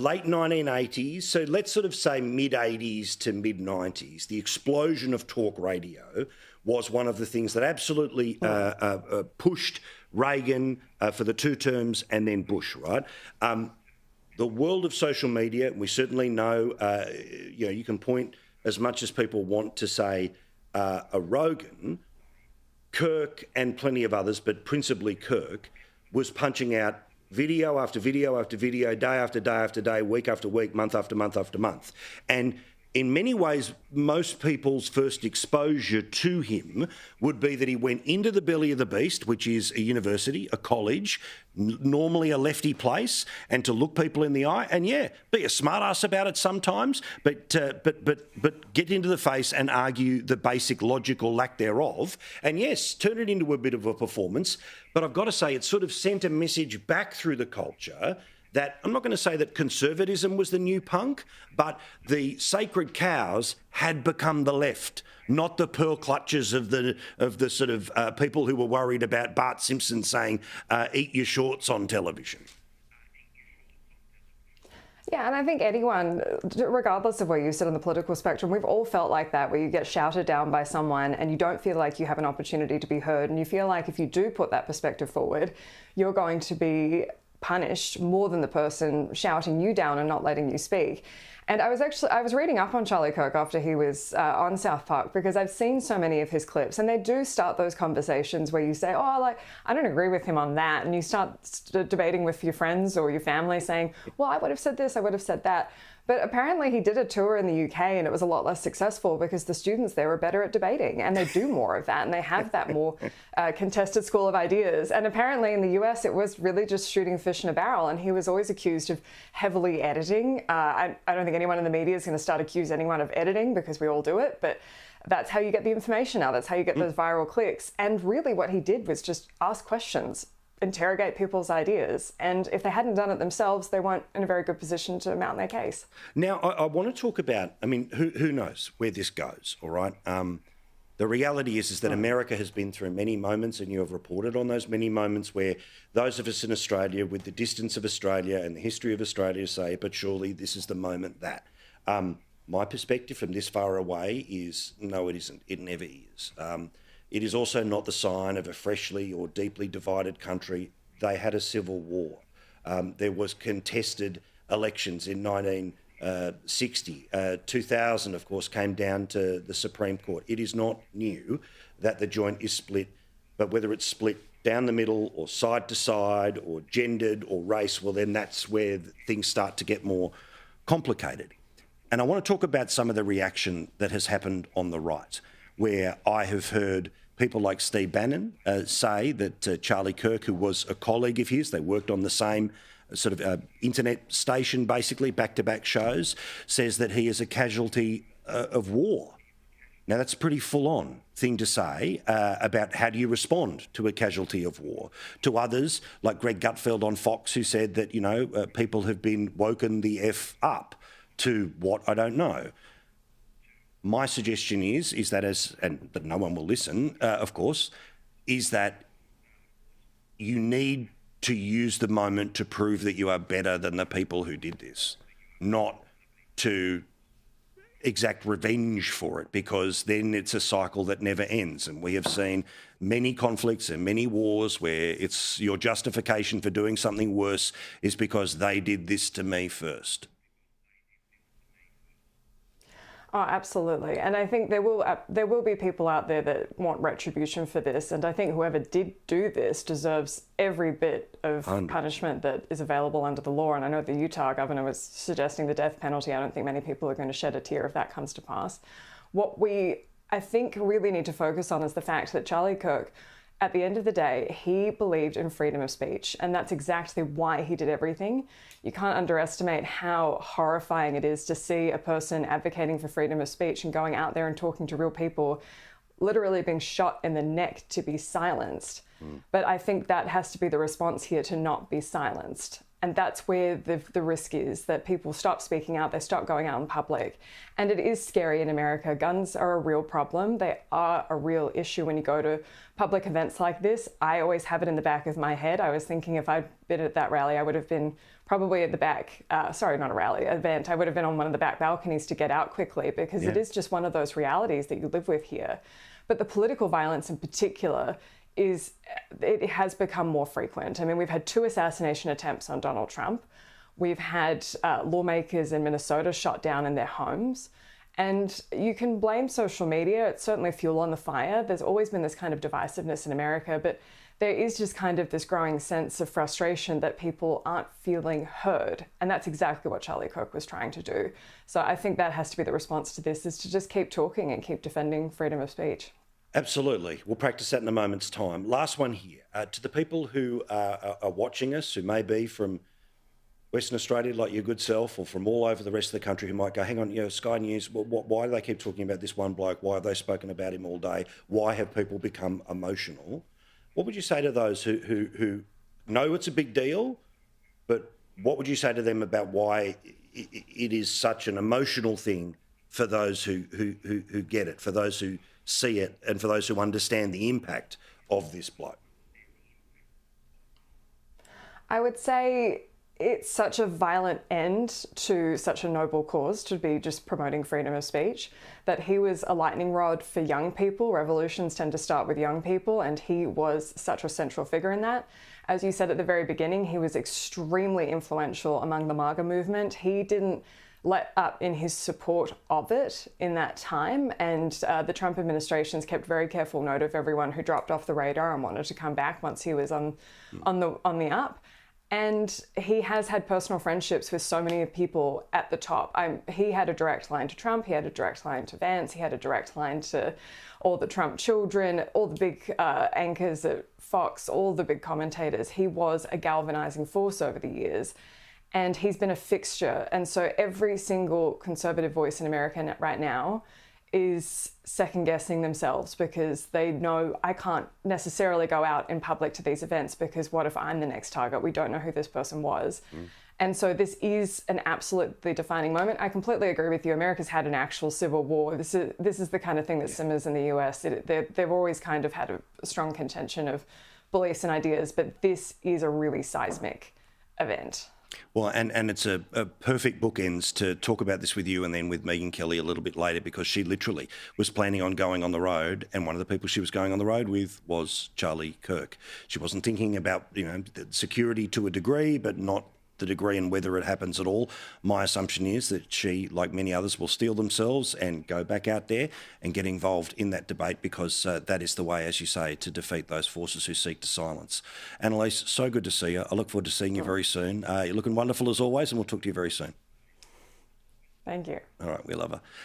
late 1980s, so let's sort of say mid-80s to mid-90s, the explosion of talk radio was one of the things that absolutely pushed Reagan for the 2 terms and then Bush, right? The world of social media, we certainly know, you can point as much as people want to say a Rogan, Kirk and plenty of others, but principally Kirk, was punching out video after video after video, day after day after day, week after week, month after month after month. And in many ways, most people's first exposure to him would be that he went into the belly of the beast, which is a university, a college, normally a lefty place, and to look people in the eye and, be a smart-ass about it sometimes, but get into the face and argue the basic logical lack thereof. And yes, turn it into a bit of a performance. But I've got to say, it sort of sent a message back through the culture that I'm not going to say that conservatism was the new punk, but the sacred cows had become the left, not the pearl clutches of the sort of people who were worried about Bart Simpson saying, eat your shorts on television. Yeah, and I think anyone, regardless of where you sit on the political spectrum, we've all felt like that, where you get shouted down by someone and you don't feel like you have an opportunity to be heard, and you feel like if you do put that perspective forward, you're going to be punished more than the person shouting you down and not letting you speak. And I was reading up on Charlie Kirk after he was on South Park, because I've seen so many of his clips, and they do start those conversations where you say, I don't agree with him on that. And you start debating with your friends or your family saying, well, I would have said this, I would have said that. But apparently he did a tour in the UK and it was a lot less successful because the students there are better at debating and they do more of that and they have that more contested school of ideas. And apparently in the US it was really just shooting fish in a barrel, and he was always accused of heavily editing. I don't think anyone in the media is going to start accuse anyone of editing, because we all do it, but that's how you get the information out. That's how you get those viral clicks. And really what he did was just ask questions, interrogate people's ideas, and if they hadn't done it themselves, they weren't in a very good position to mount their case. Now, I want to talk about, who knows where this goes, all right? The reality is that America has been through many moments, and you have reported on those many moments where those of us in Australia, with the distance of Australia and the history of Australia, say, but surely this is the moment that. My perspective from this far away is, no, it isn't. It never is. It is also not the sign of a freshly or deeply divided country. They had a civil war. There was contested elections in 1960. 2000, of course, came down to the Supreme Court. It is not new that the joint is split, but whether it's split down the middle or side to side or gendered or race, well, then that's where things start to get more complicated. And I want to talk about some of the reaction that has happened on the right, where I have heard people like Steve Bannon say that Charlie Kirk, who was a colleague of his, they worked on the same sort of internet station, basically, back-to-back shows, says that he is a casualty of war. Now, that's a pretty full-on thing to say about how do you respond to a casualty of war. To others, like Greg Gutfeld on Fox, who said that, people have been woken the F up. To what, I don't know. My suggestion is that but no one will listen, of course, is that you need to use the moment to prove that you are better than the people who did this, not to exact revenge for it, because then it's a cycle that never ends. And we have seen many conflicts and many wars where it's your justification for doing something worse is because they did this to me first. Oh, absolutely. And I think there will be people out there that want retribution for this. And I think whoever did do this deserves every bit of punishment that is available under the law. And I know the Utah governor was suggesting the death penalty. I don't think many people are going to shed a tear if that comes to pass. What I think really need to focus on is the fact that Charlie Kirk, at the end of the day, he believed in freedom of speech, and that's exactly why he did everything. You can't underestimate how horrifying it is to see a person advocating for freedom of speech and going out there and talking to real people, literally being shot in the neck to be silenced. But I think that has to be the response here, to not be silenced. And that's where the risk is, that people stop speaking out, they stop going out in public. And it is scary in America. Guns are a real problem. They are a real issue when you go to public events like this. I always have it in the back of my head. I was thinking if I'd been at that rally, I would have been probably at the back, sorry, not a rally, event. I would have been on one of the back balconies to get out quickly, because it is just one of those realities that you live with here. But the political violence in particular it has become more frequent. I mean, we've had 2 assassination attempts on Donald Trump. We've had lawmakers in Minnesota shot down in their homes. And you can blame social media. It's certainly fuel on the fire. There's always been this kind of divisiveness in America, but there is just kind of this growing sense of frustration that people aren't feeling heard. And that's exactly what Charlie Kirk was trying to do. So I think that has to be the response to this, is to just keep talking and keep defending freedom of speech. Absolutely. We'll practice that in a moment's time. Last one here. To the people who are watching us, who may be from Western Australia, like your good self, or from all over the rest of the country, who might go, hang on, Sky News, why do they keep talking about this one bloke? Why have they spoken about him all day? Why have people become emotional? What would you say to those who know it's a big deal, but what would you say to them about why it is such an emotional thing for those who get it, for those who see it, and for those who understand the impact of this bloke? I would say it's such a violent end to such a noble cause, to be just promoting freedom of speech, that he was a lightning rod for young people. Revolutions tend to start with young people, and he was such a central figure in that. As you said at the very beginning, he was extremely influential among the MAGA movement. He didn't let up in his support of it in that time, and the Trump administration's kept very careful note of everyone who dropped off the radar and wanted to come back once he was on the up. And he has had personal friendships with so many people at the top. He had a direct line to Trump, he had a direct line to Vance, he had a direct line to all the Trump children, all the big anchors at Fox, all the big commentators. He was a galvanizing force over the years. And he's been a fixture. And so every single conservative voice in America right now is second guessing themselves, because they know, I can't necessarily go out in public to these events because what if I'm the next target? We don't know who this person was. And so this is an absolutely defining moment. I completely agree with you. America's had an actual civil war. This is the kind of thing that simmers in the US. They've always kind of had a strong contention of beliefs and ideas, but this is a really seismic event. Well, and it's a perfect bookends to talk about this with you and then with Megyn Kelly a little bit later, because she literally was planning on going on the road, and one of the people she was going on the road with was Charlie Kirk. She wasn't thinking about, security to a degree, but not the degree and whether it happens at all. My assumption is that she, like many others, will steel themselves and go back out there and get involved in that debate, because that is the way, as you say, to defeat those forces who seek to silence. Annelise, so good to see you. I look forward to seeing you very soon. You're looking wonderful as always, and we'll talk to you very soon. Thank you. All right, we love her.